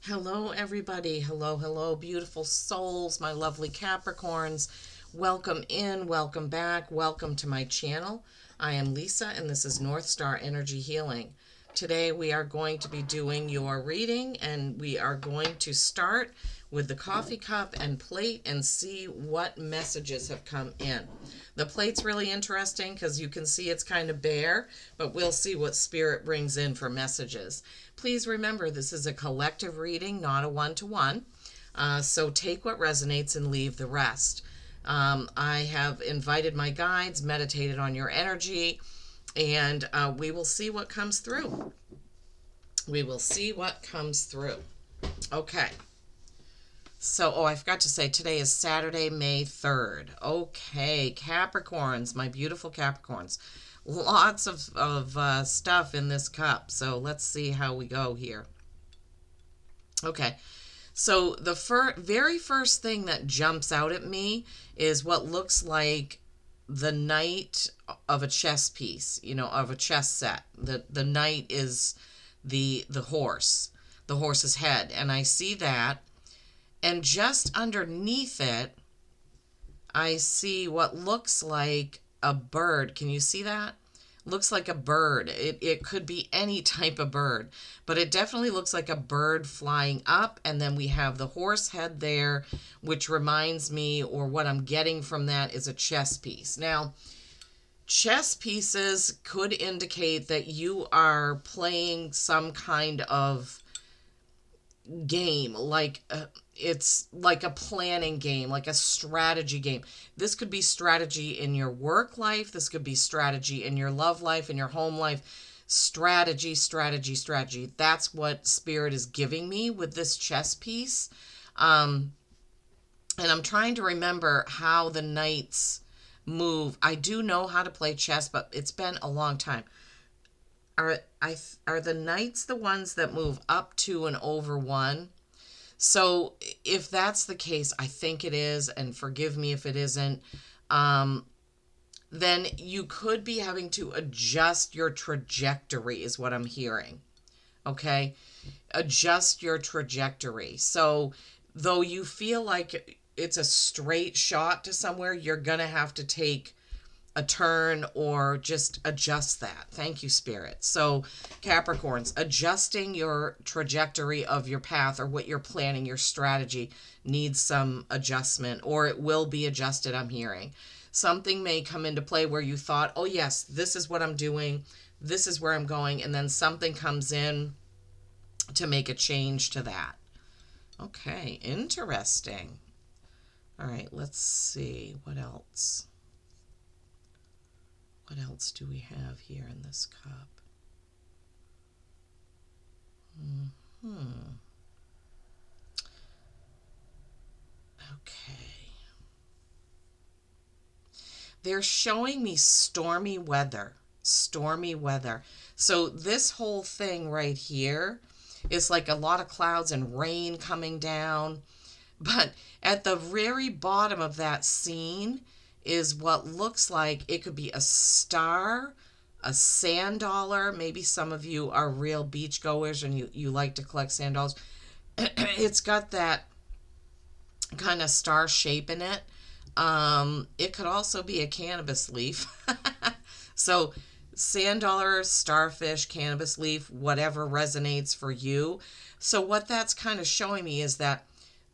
Hello, everybody. Hello, hello, beautiful souls, my lovely Capricorns. Welcome in, welcome back, welcome to my channel. I am Lisa, and this is North Star Energy Healing. Today, we are going to be doing your reading, and we are going to start with the coffee cup and plate and see what messages have come in. The plate's really interesting because you can see it's kind of bare, but we'll see what Spirit brings in for messages. Please remember, this is a collective reading, not a one-to-one. So take what resonates and leave the rest. I have invited my guides, meditated on your energy, and we will see what comes through. We will see what comes through. Okay. So, I forgot to say, today is Saturday, May 3rd. Okay, Capricorns, my beautiful Capricorns. Lots of stuff in this cup. So let's see how we go here. Okay, so the very first thing that jumps out at me is what looks like the knight of a chess piece, of a chess set. The knight is the horse's head, and I see that. And just underneath it, I see what looks like a bird. Can you see that? Looks like a bird. It could be any type of bird, but it definitely looks like a bird flying up. And then we have the horse head there, which reminds me, or what I'm getting from that is a chess piece. Now, chess pieces could indicate that you are playing some kind of game, like it's like a planning game, like a strategy game. This could be strategy in your work life. This could be strategy in your love life, in your home life. Strategy, strategy, strategy. That's what Spirit is giving me with this chess piece. And I'm trying to remember how the knights move. I do know how to play chess, but it's been a long time. Are the knights the ones that move up two and over one? So if that's the case, I think it is, and forgive me if it isn't, then you could be having to adjust your trajectory, is what I'm hearing. Okay? Adjust your trajectory. So though you feel like it's a straight shot to somewhere, you're going to have to take a turn or just adjust that. Thank you, Spirit. So, Capricorns, adjusting your trajectory of your path or what you're planning, your strategy needs some adjustment, or it will be adjusted, I'm hearing. Something may come into play where you thought, oh, yes, this is what I'm doing, this is where I'm going, and then something comes in to make a change to that. Okay, interesting. All right, let's see. What else? What else do we have here in this cup? Okay. They're showing me stormy weather. Stormy weather. So this whole thing right here is like a lot of clouds and rain coming down. But at the very bottom of that scene is what looks like it could be a star, a sand dollar. Maybe some of you are real beach goers and you like to collect sand dollars. It's got that kind of star shape in it. It could also be a cannabis leaf. So sand dollar, starfish, cannabis leaf, whatever resonates for you. So what that's kind of showing me is that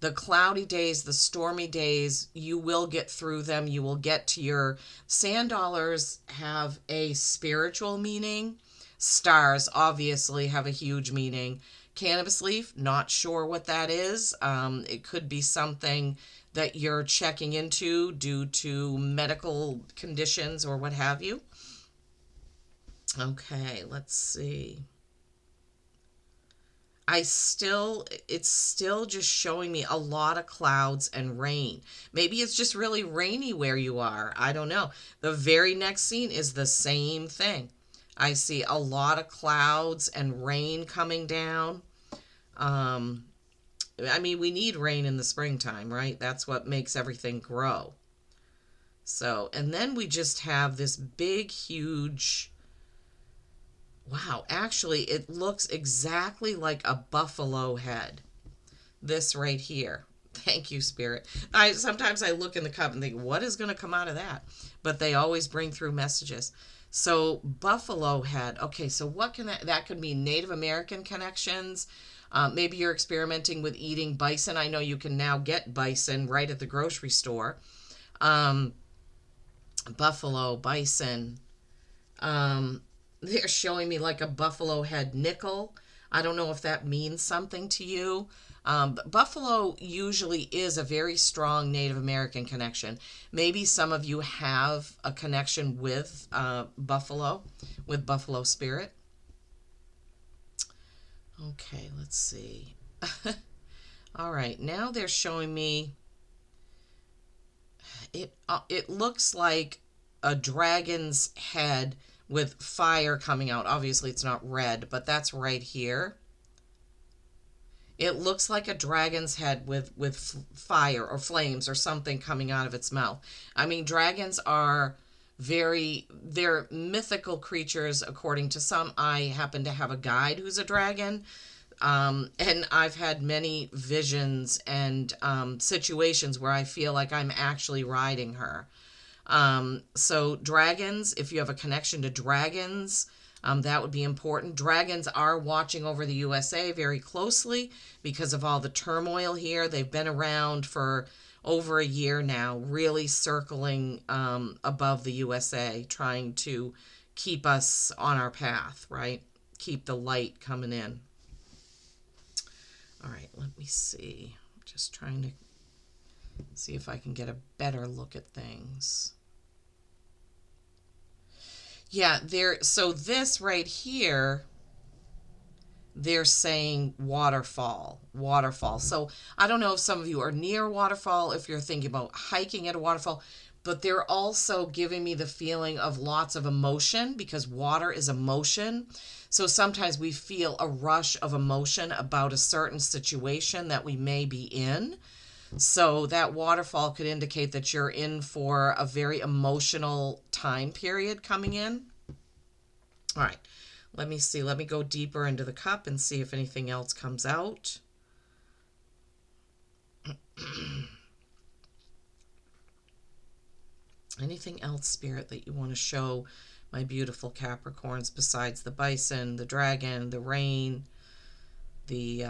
the cloudy days, the stormy days, you will get through them. You will get to your sand dollars have a spiritual meaning. Stars obviously have a huge meaning. Cannabis leaf, not sure what that is. It could be something that you're checking into due to medical conditions or what have you. Okay, let's see. It's still just showing me a lot of clouds and rain. Maybe it's just really rainy where you are. I don't know. The very next scene is the same thing. I see a lot of clouds and rain coming down. I mean, we need rain in the springtime, right? That's what makes everything grow. So, and then we just have this big, huge Wow, actually, it looks exactly like a buffalo head. This right here. Thank you, Spirit. Sometimes I look in the cup and think, what is going to come out of that? But they always bring through messages. So buffalo head. Okay, so what can that could be Native American connections. Maybe you're experimenting with eating bison. I know you can now get bison right at the grocery store. Um, Buffalo, bison. They're showing me like a buffalo head nickel. I don't know if that means something to you. But buffalo usually is a very strong Native American connection. Maybe some of you have a connection with buffalo spirit. Okay, let's see. All right, now they're showing me it looks like a dragon's head with fire coming out. Obviously, it's not red, but that's right here. It looks like a dragon's head with fire or flames or something coming out of its mouth. I mean, dragons are they're mythical creatures according to some. I happen to have a guide who's a dragon. And I've had many visions and situations where I feel like I'm actually riding her. So dragons, if you have a connection to dragons, that would be important. Dragons are watching over the USA very closely because of all the turmoil here. They've been around for over a year now, really circling above the USA, trying to keep us on our path, right? Keep the light coming in. All right, let me see. I'm just trying to see if I can get a better look at things. Yeah, so this right here, they're saying waterfall, waterfall. So I don't know if some of you are near a waterfall, if you're thinking about hiking at a waterfall, but they're also giving me the feeling of lots of emotion because water is emotion. So sometimes we feel a rush of emotion about a certain situation that we may be in. So that waterfall could indicate that you're in for a very emotional time period coming in. All right, let me see. Let me go deeper into the cup and see if anything else comes out. Anything else, Spirit, that you want to show my beautiful Capricorns besides the bison, the dragon, the rain, the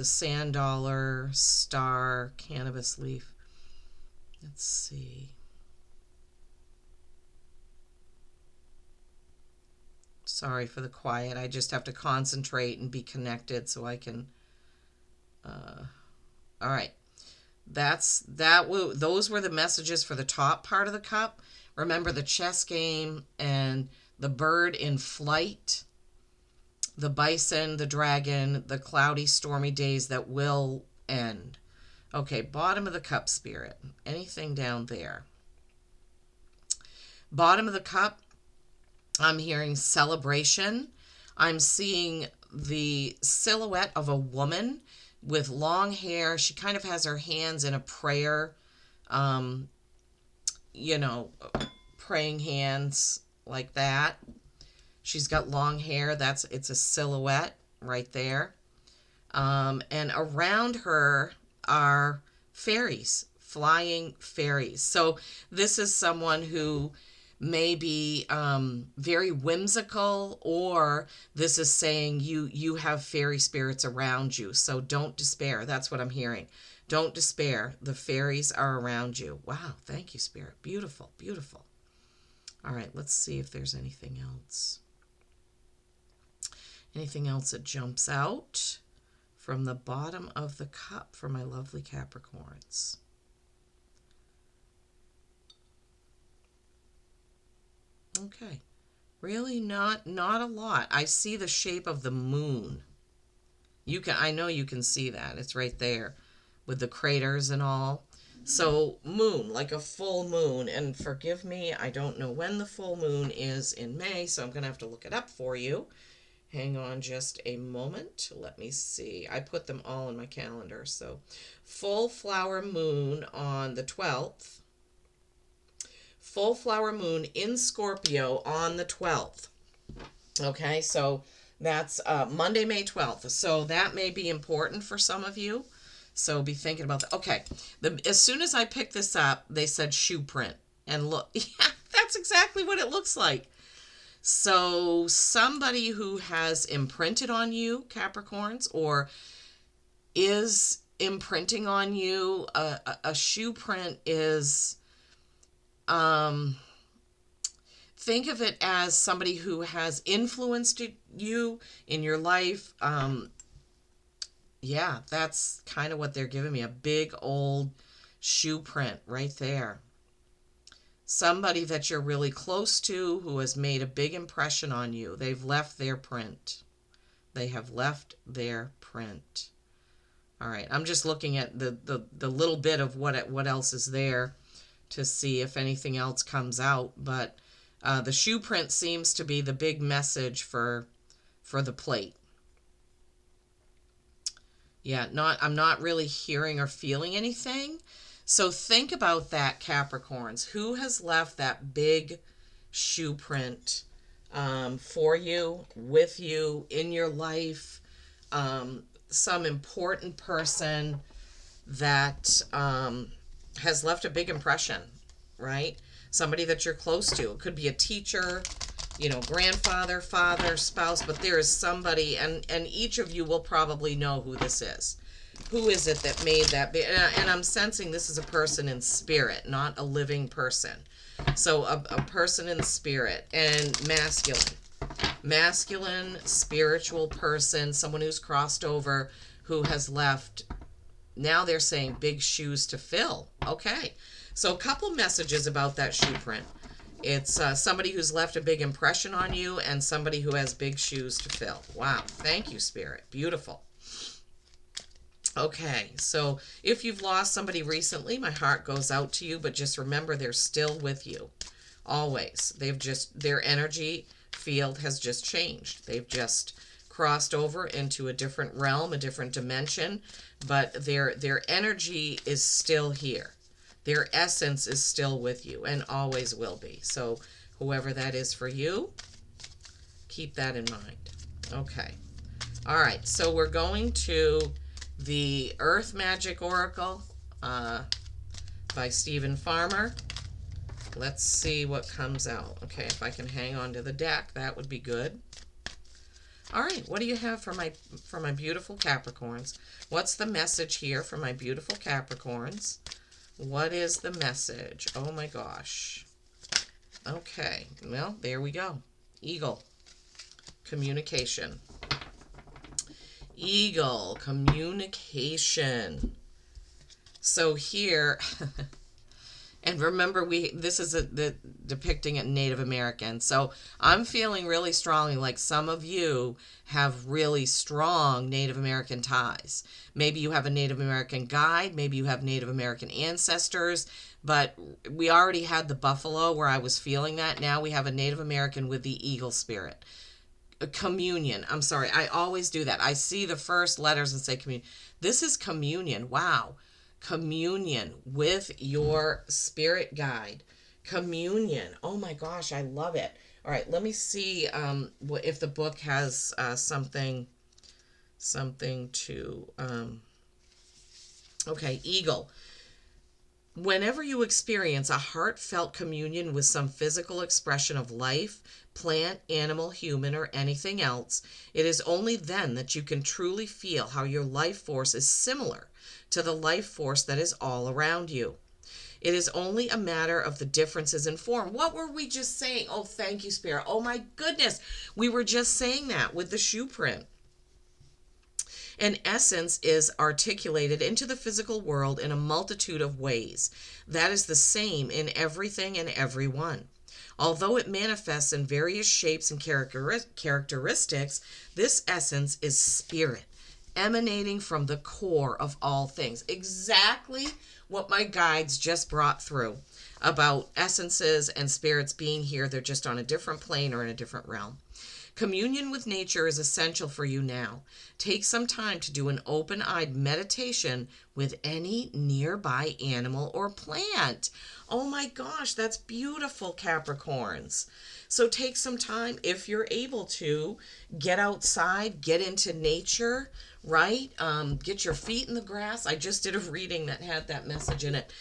sand dollar, star, cannabis leaf? Let's see. Sorry for the quiet. I just have to concentrate and be connected so I can. All right. Those were the messages for the top part of the cup. Remember the chess game and the bird in flight, the bison, the dragon, the cloudy, stormy days that will end. Okay, bottom of the cup, Spirit. Anything down there? Bottom of the cup, I'm hearing celebration. I'm seeing the silhouette of a woman with long hair. She kind of has her hands in a prayer, um, you know, praying hands like that. She's got long hair. It's a silhouette right there. And around her are fairies, flying fairies. So this is someone who may be very whimsical, or this is saying you have fairy spirits around you. So don't despair. That's what I'm hearing. Don't despair. The fairies are around you. Wow. Thank you, Spirit. Beautiful, beautiful. All right, let's see if there's anything else. Anything else that jumps out from the bottom of the cup for my lovely Capricorns? Okay. Really not a lot. I see the shape of the moon. I know you can see that. It's right there with the craters and all. So moon, like a full moon. And forgive me, I don't know when the full moon is in May, so I'm going to have to look it up for you. Hang on just a moment. Let me see. I put them all in my calendar. So full flower moon on the 12th. Full flower moon in Scorpio on the 12th. Okay, so That's Monday, May 12th. So that may be important for some of you. So be thinking about that. Okay. As soon as I picked this up, they said shoe print. And look, yeah, that's exactly what it looks like. So somebody who has imprinted on you, Capricorns, or is imprinting on you, a shoe print is, um, think of it as somebody who has influenced you in your life. Yeah, that's kind of what they're giving me, a big old shoe print right there. Somebody that you're really close to who has made a big impression on you. They've left their print. They have left their print. All right, I'm just looking at the little bit of what else is there to see if anything else comes out. But the shoe print seems to be the big message for the plate. Yeah, I'm not really hearing or feeling anything. So think about that, Capricorns. Who has left that big shoe print for you, with you, in your life? Some important person that has left a big impression, right? Somebody that you're close to. It could be a teacher, grandfather, father, spouse, but there is somebody, and each of you will probably know who this is. Who is it that made that? And I'm sensing this is a person in spirit, not a living person. So a person in spirit, and masculine, spiritual person, someone who's crossed over, who has left. Now they're saying big shoes to fill. Okay. So a couple messages about that shoe print. It's somebody who's left a big impression on you, and somebody who has big shoes to fill. Wow. Thank you, Spirit. Beautiful. Okay, so if you've lost somebody recently, my heart goes out to you, but just remember they're still with you. Always. Their energy field has just changed. They've just crossed over into a different realm, a different dimension, but their energy is still here. Their essence is still with you and always will be. So whoever that is for you, keep that in mind. Okay. All right, so we're going to the Earth Magic Oracle by Stephen Farmer. Let's see what comes out. Okay, if I can hang on to the deck, that would be good. All right, what do you have for my beautiful Capricorns? What's the message here for my beautiful Capricorns? What is the message? Oh my gosh. Okay, well, there we go. Eagle. Communication. Eagle. Communication. So here, and remember, this is depicting a Native American. So I'm feeling really strongly like some of you have really strong Native American ties. Maybe you have a Native American guide. Maybe you have Native American ancestors. But we already had the buffalo where I was feeling that. Now we have a Native American with the eagle spirit. Communion. I'm sorry. I always do that. I see the first letters and say communion. This is communion. Wow. Communion with your spirit guide. Communion. Oh my gosh, I love it. All right, let me see if the book has something to. Okay, eagle. Whenever you experience a heartfelt communion with some physical expression of life, plant, animal, human, or anything else, it is only then that you can truly feel how your life force is similar to the life force that is all around you. It is only a matter of the differences in form. What were we just saying? Oh, thank you, Spirit. Oh my goodness. We were just saying that with the shoe print. An essence is articulated into the physical world in a multitude of ways. That is the same in everything and everyone. Although it manifests in various shapes and characteristics, this essence is spirit, emanating from the core of all things. Exactly what my guides just brought through about essences and spirits being here. They're just on a different plane or in a different realm. Communion with nature is essential for you now. Take some time to do an open-eyed meditation with any nearby animal or plant. Oh my gosh, that's beautiful, Capricorns. So take some time, if you're able to, get outside, get into nature, right? Get your feet in the grass. I just did a reading that had that message in it.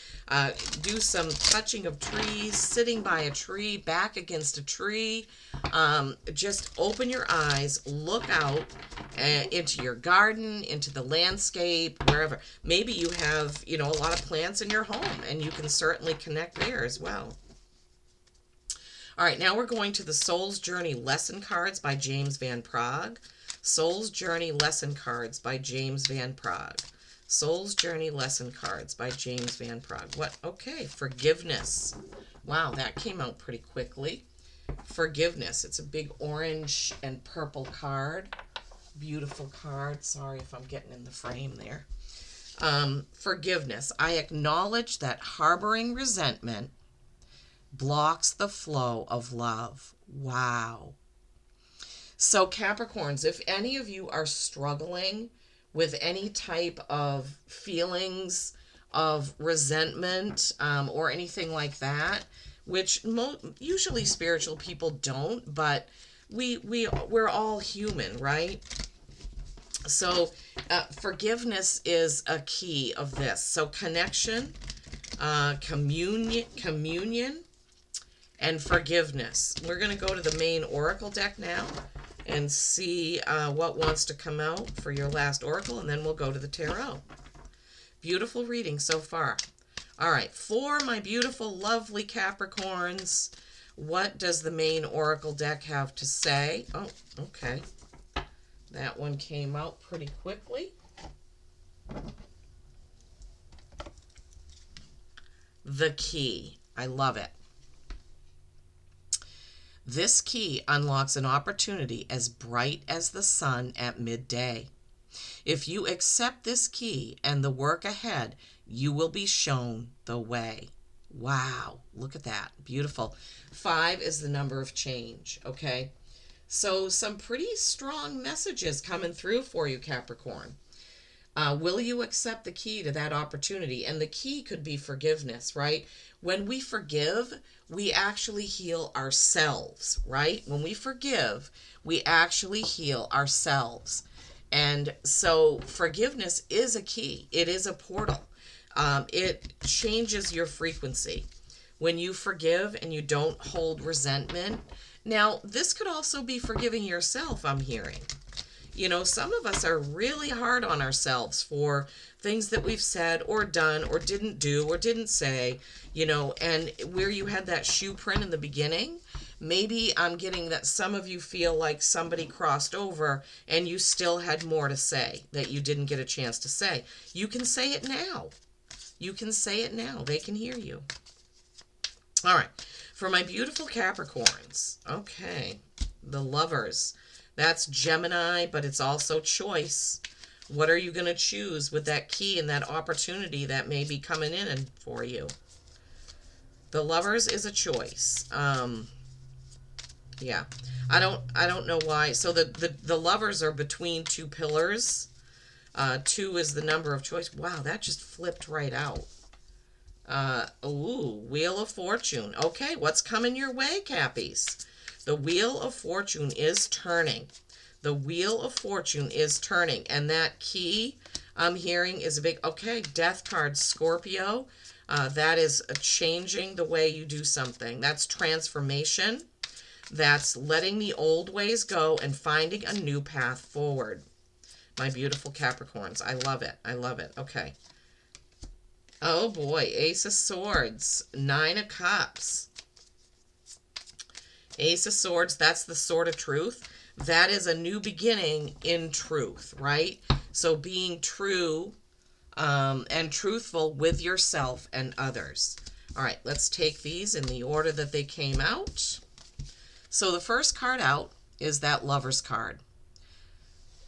Do some touching of trees, sitting by a tree, back against a tree. Just open your eyes, look out into your garden, into the landscape, wherever. Maybe you have, a lot of plants in your home, and you can certainly connect there as well. All right, now we're going to the Soul's Journey Lesson Cards by James Van Praagh. Soul's Journey Lesson Cards by James Van Praagh. Soul's Journey Lesson Cards by James Van Praagh. What? Okay, forgiveness. Wow, that came out pretty quickly. Forgiveness. It's a big orange and purple card. Beautiful card. Sorry if I'm getting in the frame there. Forgiveness. I acknowledge that harboring resentment blocks the flow of love. Wow. So Capricorns, if any of you are struggling with any type of feelings of resentment or anything like that, which usually spiritual people don't, but we're all human, right? So forgiveness is a key of this. So connection, communion, and forgiveness. We're going to go to the main oracle deck now and see what wants to come out for your last oracle, and then we'll go to the tarot. Beautiful reading so far. All right, for my beautiful, lovely Capricorns, what does the main oracle deck have to say? Oh, okay. That one came out pretty quickly. The key. I love it. This key unlocks an opportunity as bright as the sun at midday. If you accept this key and the work ahead, you will be shown the way. Wow, look at that. Beautiful. 5 is the number of change, okay? So some pretty strong messages coming through for you, Capricorn. Will you accept the key to that opportunity? And the key could be forgiveness, right? When we forgive, we actually heal ourselves, right? When we forgive, we actually heal ourselves. And so forgiveness is a key. It is a portal. It changes your frequency. When you forgive and you don't hold resentment. Now, this could also be forgiving yourself, I'm hearing. Some of us are really hard on ourselves for things that we've said or done or didn't do or didn't say, and where you had that shoe print in the beginning, maybe I'm getting that some of you feel like somebody crossed over and you still had more to say that you didn't get a chance to say. You can say it now. You can say it now. They can hear you. All right. For my beautiful Capricorns, okay, the Lovers. That's Gemini, but it's also choice. What are you going to choose with that key and that opportunity that may be coming in for you? The Lovers is a choice. Yeah. I don't know why. So the Lovers are between two pillars. 2 is the number of choice. Wow, that just flipped right out. Wheel of Fortune. Okay, what's coming your way, Cappies? The Wheel of Fortune is turning. The Wheel of Fortune is turning. And that key I'm hearing is a big, okay, Death card, Scorpio. That is changing the way you do something. That's transformation. That's letting the old ways go and finding a new path forward. My beautiful Capricorns. I love it. I love it. Okay. Oh boy. Ace of Swords. 9 of Cups. Ace of Swords, that's the sword of truth. That is a new beginning in truth, right? So being true and truthful with yourself and others. All right, let's take these in the order that they came out. So the first card out is that Lover's card.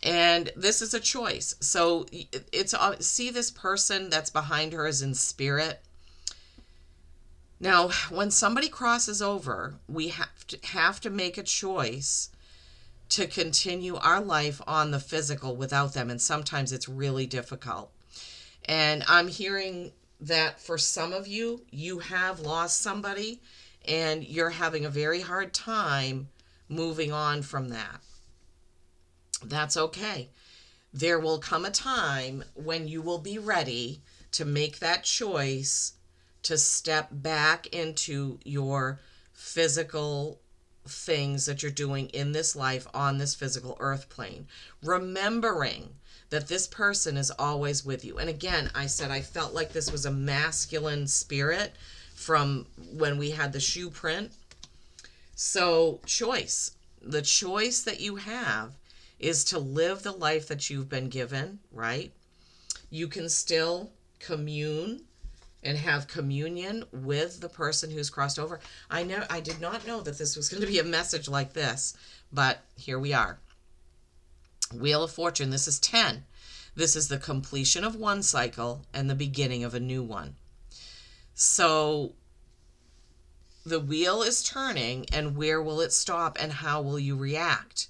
And this is a choice. So it's see this person that's behind her is in spirit. Now, when somebody crosses over, we have to make a choice to continue our life on the physical without them. And sometimes it's really difficult. And I'm hearing that for some of you, you have lost somebody and you're having a very hard time moving on from that. That's okay. There will come a time when you will be ready to make that choice to step back into your physical things that you're doing in this life on this physical earth plane, remembering that this person is always with you. And again, I said I felt like this was a masculine spirit from when we had the shoe print. So choice, the choice that you have is to live the life that you've been given, right? You can still commune and have communion with the person who's crossed over. I did not know that this was going to be a message like this, but here we are. Wheel of Fortune, this is 10. This is the completion of one cycle and the beginning of a new one. So the wheel is turning, and where will it stop and how will you react?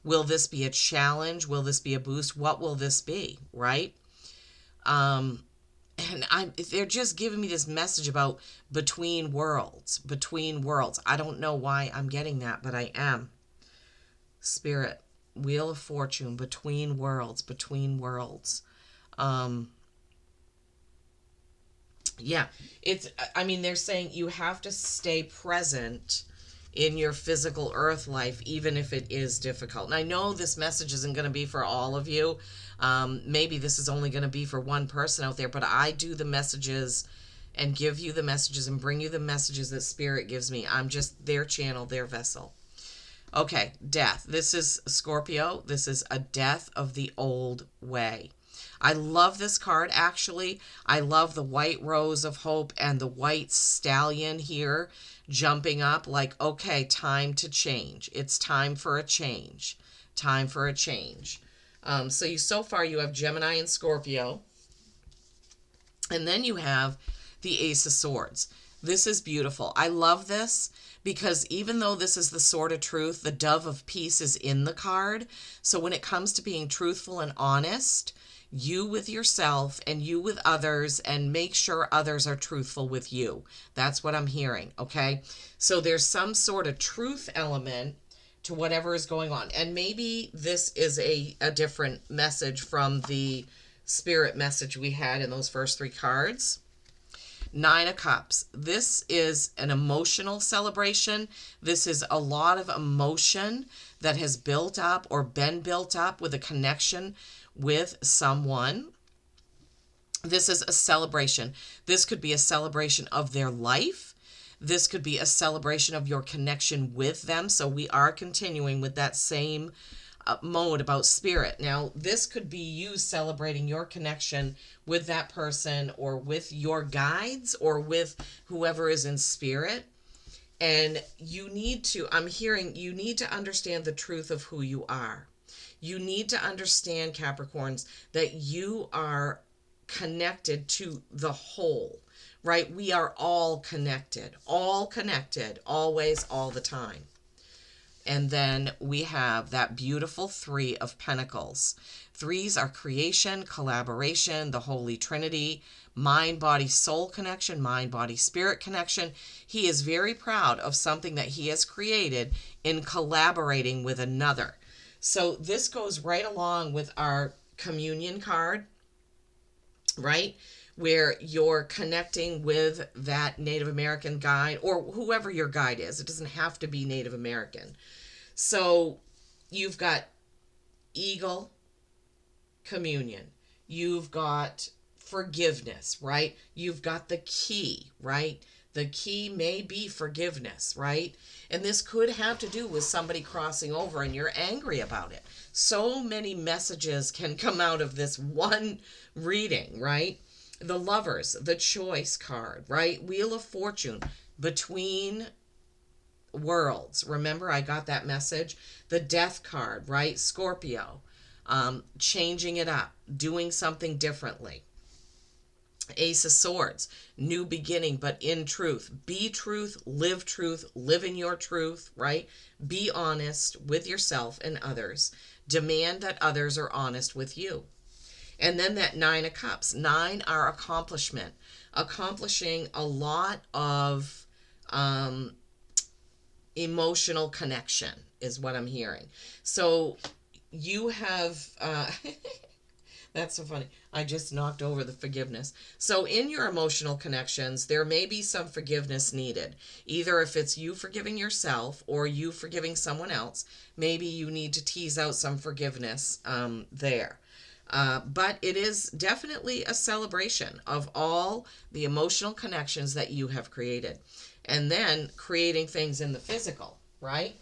Will this be a challenge? Will this be a boost? What will this be, right? And they're just giving me this message about between worlds. I don't know why I'm getting that, but I am. Spirit, Wheel of Fortune, between worlds. Yeah, they're saying you have to stay present in your physical earth life, even if it is difficult. And I know this message isn't going to be for all of you. Maybe this is only going to be for one person out there, but I do the messages and give you the messages and bring you the messages that Spirit gives me. I'm just their channel, their vessel. Okay, death. This is Scorpio. This is a death of the old way. I love this card, actually. I love the white rose of hope and the white stallion here jumping up like, okay, time to change. It's time for a change. Time for a change. So far you have Gemini and Scorpio. And then you have the Ace of Swords. This is beautiful. I love this because even though this is the sword of truth, the dove of peace is in the card. So when it comes to being truthful and honest, you with yourself and you with others, and make sure others are truthful with you. That's what I'm hearing, okay? So there's some sort of truth element to whatever is going on. And maybe this is a different message from the spirit message we had in those first three cards. Nine of Cups. This is an emotional celebration. This is a lot of emotion that has built up or been built up with a connection with someone. This is a celebration. This could be a celebration of their life. This could be a celebration of your connection with them. So we are continuing with that same mode about spirit. Now, this could be you celebrating your connection with that person or with your guides or with whoever is in spirit. And you need to understand the truth of who you are. You need to understand, Capricorns, that you are connected to the whole, right? We are all connected, always, all the time. And then we have that beautiful Three of Pentacles. Threes are creation, collaboration, the Holy Trinity, mind, body, soul connection, mind, body, spirit connection. He is very proud of something that he has created in collaborating with another. So this goes right along with our communion card, right? Where you're connecting with that Native American guide or whoever your guide is. It doesn't have to be Native American. So you've got eagle, communion. You've got forgiveness, right? You've got the key, right? The key may be forgiveness, right? And this could have to do with somebody crossing over and you're angry about it. So many messages can come out of this one reading, right? The Lovers, the Choice card, right? Wheel of Fortune, between worlds. Remember, I got that message. The Death card, right? Scorpio, changing it up, doing something differently. Ace of Swords, new beginning, but in truth. Be truth, live in your truth, right? Be honest with yourself and others. Demand that others are honest with you. And then that Nine of Cups. Nine are accomplishment, accomplishing a lot of emotional connection is what I'm hearing. So you have, that's so funny. I just knocked over the forgiveness. So in your emotional connections, there may be some forgiveness needed. Either if it's you forgiving yourself or you forgiving someone else, maybe you need to tease out some forgiveness there. But it is definitely a celebration of all the emotional connections that you have created. And then creating things in the physical, right?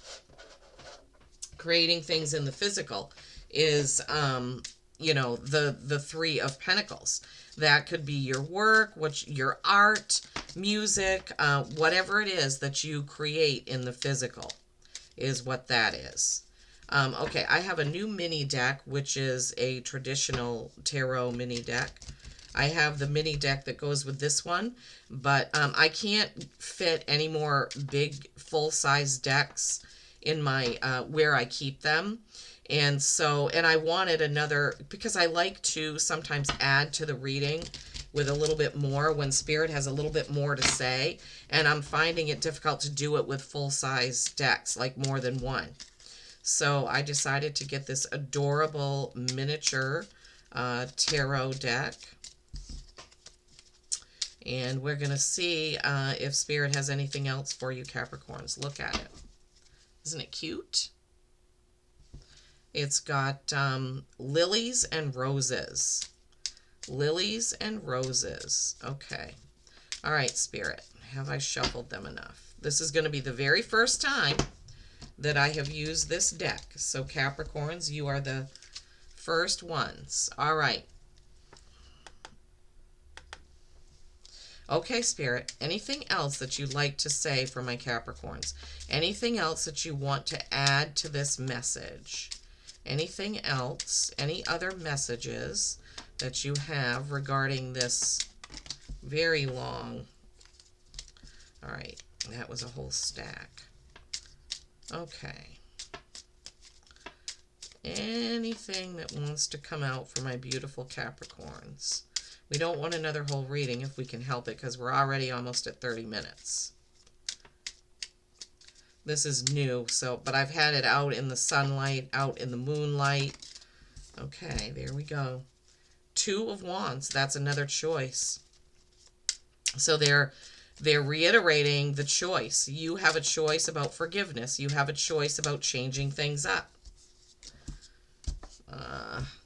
Creating things in the physical is, the Three of Pentacles. That could be your work, your art, music, whatever it is that you create in the physical is what that is. Okay, I have a new mini deck, which is a traditional tarot mini deck. I have the mini deck that goes with this one, but I can't fit any more big full-size decks in my where I keep them. And I wanted another, because I like to sometimes add to the reading with a little bit more when Spirit has a little bit more to say, and I'm finding it difficult to do it with full-size decks, like more than one. So I decided to get this adorable miniature tarot deck. And we're going to see if Spirit has anything else for you, Capricorns. Look at it. Isn't it cute? It's got lilies and roses. Lilies and roses. Okay. All right, Spirit. Have I shuffled them enough? This is going to be the very first time that I have used this deck. So Capricorns, you are the first ones. All right. Okay, Spirit, anything else that you'd like to say for my Capricorns? Anything else that you want to add to this message? Anything else? Any other messages that you have regarding this very long... All right, that was a whole stack. Okay. Anything that wants to come out for my beautiful Capricorns? We don't want another whole reading if we can help it, because we're already almost at 30 minutes. This is new, but I've had it out in the sunlight, out in the moonlight. Okay, there we go. Two of Wands, that's another choice. So they're reiterating the choice. You have a choice about forgiveness. You have a choice about changing things up.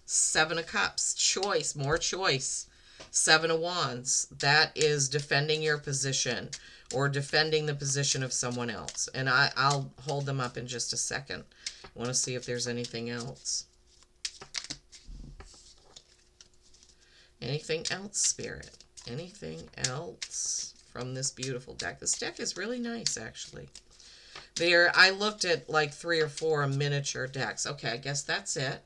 Seven of Cups, choice, more choice. Seven of Wands, that is defending your position or defending the position of someone else. And I'll hold them up in just a second. I want to see if there's anything else. Anything else, Spirit? Anything else from this beautiful deck? This deck is really nice, actually. I looked at like 3 or 4 miniature decks. Okay, I guess that's it.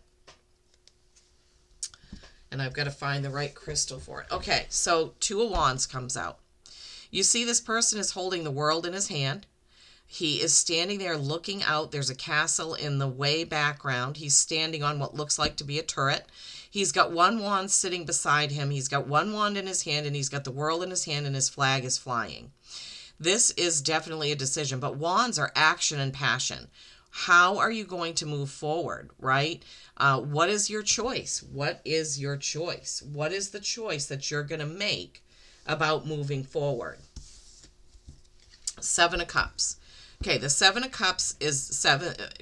And I've got to find the right crystal for it. Okay, so Two of Wands comes out. You see this person is holding the world in his hand. He is standing there looking out. There's a castle in the way background. He's standing on what looks like to be a turret. He's got one wand sitting beside him. He's got one wand in his hand, and he's got the world in his hand, and his flag is flying. This is definitely a decision, but wands are action and passion. How are you going to move forward, right? What is your choice? What is your choice? What is the choice that you're going to make about moving forward? Seven of Cups. Okay, the Seven of Cups is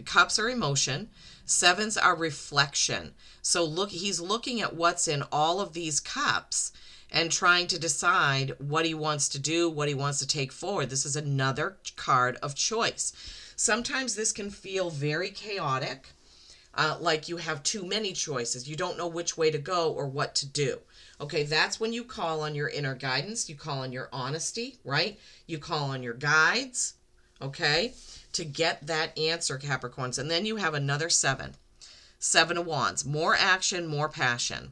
cups are emotion. Sevens are reflection. So look, he's looking at what's in all of these cups and trying to decide what he wants to do, what he wants to take forward. This is another card of choice. Sometimes this can feel very chaotic, like you have too many choices. You don't know which way to go or what to do. Okay, that's when you call on your inner guidance. You call on your honesty, right? You call on your guides, okay, to get that answer, Capricorns. And then you have another seven. Seven of Wands. More action, more passion.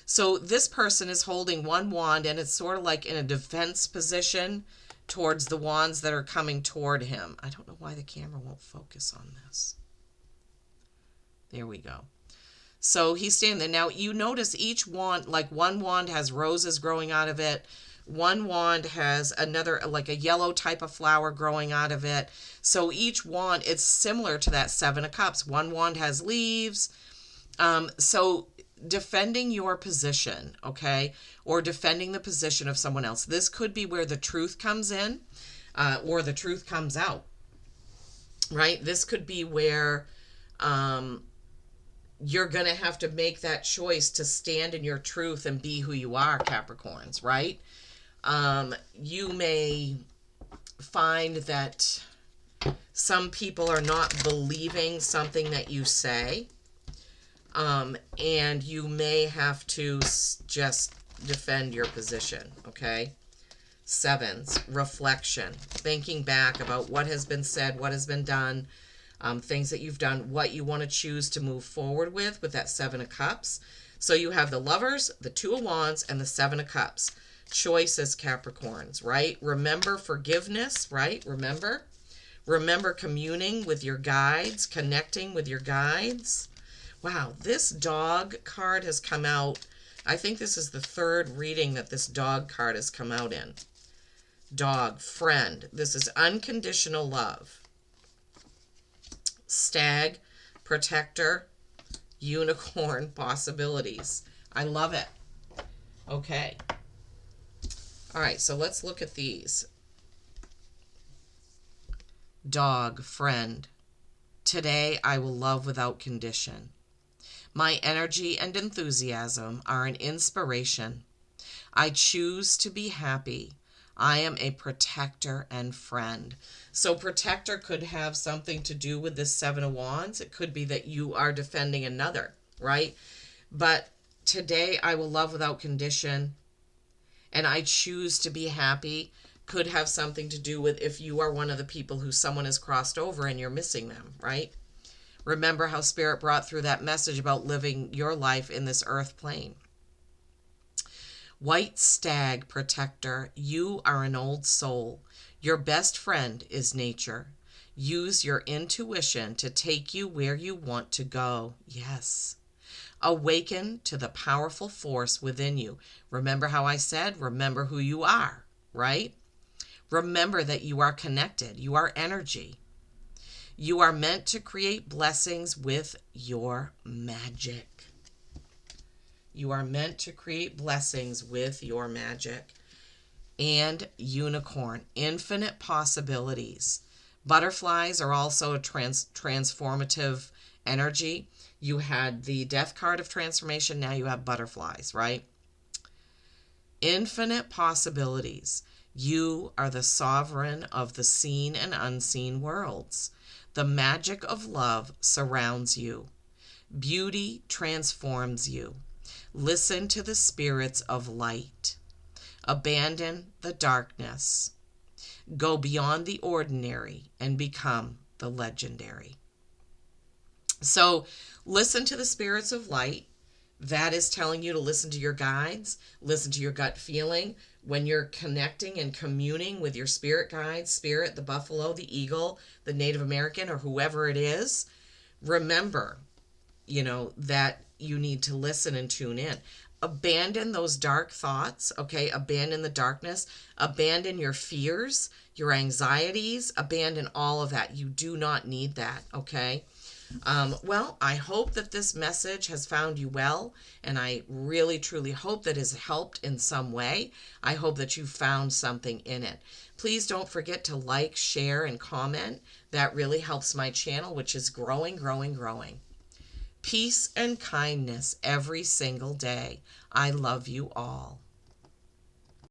So this person is holding one wand, and it's sort of like in a defense position towards the wands that are coming toward him. I don't know why the camera won't focus on this. There we go. So he's standing there. Now you notice each wand, like one wand has roses growing out of it. One wand has another, like a yellow type of flower growing out of it. So each wand, it's similar to that Seven of Cups. One wand has leaves. So defending your position, okay, or defending the position of someone else. This could be where the truth comes in, or the truth comes out, right? This could be where you're going to have to make that choice to stand in your truth and be who you are, Capricorns, right? You may find that some people are not believing something that you say, and you may have to just defend your position, okay? Sevens, reflection, thinking back about what has been said, what has been done, things that you've done, what you want to choose to move forward with that Seven of Cups. So you have the Lovers, the Two of Wands, and the Seven of Cups. Choices, Capricorns, right? Remember forgiveness, right? Remember communing with your guides, connecting with your guides. Wow, this dog card has come out. I think this is the third reading that this dog card has come out in. Dog, friend. This is unconditional love. Stag, protector, unicorn, possibilities. I love it. Okay. All right, so let's look at these. Dog, friend. Today I will love without condition. My energy and enthusiasm are an inspiration. I choose to be happy. I am a protector and friend. So protector could have something to do with this Seven of Wands. It could be that you are defending another, right? But today I will love without condition, and I choose to be happy could have something to do with if you are one of the people who someone has crossed over and you're missing them, right? Remember how Spirit brought through that message about living your life in this earth plane. White stag, protector, you are an old soul. Your best friend is nature. Use your intuition to take you where you want to go. Yes. Awaken to the powerful force within you. Remember how I said, remember who you are, right? Remember that you are connected. You are energy. You are meant to create blessings with your magic. You are meant to create blessings with your magic. And unicorn, infinite possibilities. Butterflies are also a transformative energy. You had the death card of transformation, now you have butterflies, right? Infinite possibilities. You are the sovereign of the seen and unseen worlds. The magic of love surrounds you. Beauty transforms you. Listen to the spirits of light. Abandon the darkness. Go beyond the ordinary and become the legendary. So listen to the spirits of light. That is telling you to listen to your guides, listen to your gut feeling. When you're connecting and communing with your spirit guides, spirit, the buffalo, the eagle, the Native American, or whoever it is, remember, that you need to listen and tune in. Abandon those dark thoughts, okay? Abandon the darkness. Abandon your fears, your anxieties. Abandon all of that. You do not need that, okay? Well, I hope that this message has found you well, and I really, truly hope that it has helped in some way. I hope that you found something in it. Please don't forget to like, share, and comment. That really helps my channel, which is growing, growing, growing. Peace and kindness every single day. I love you all.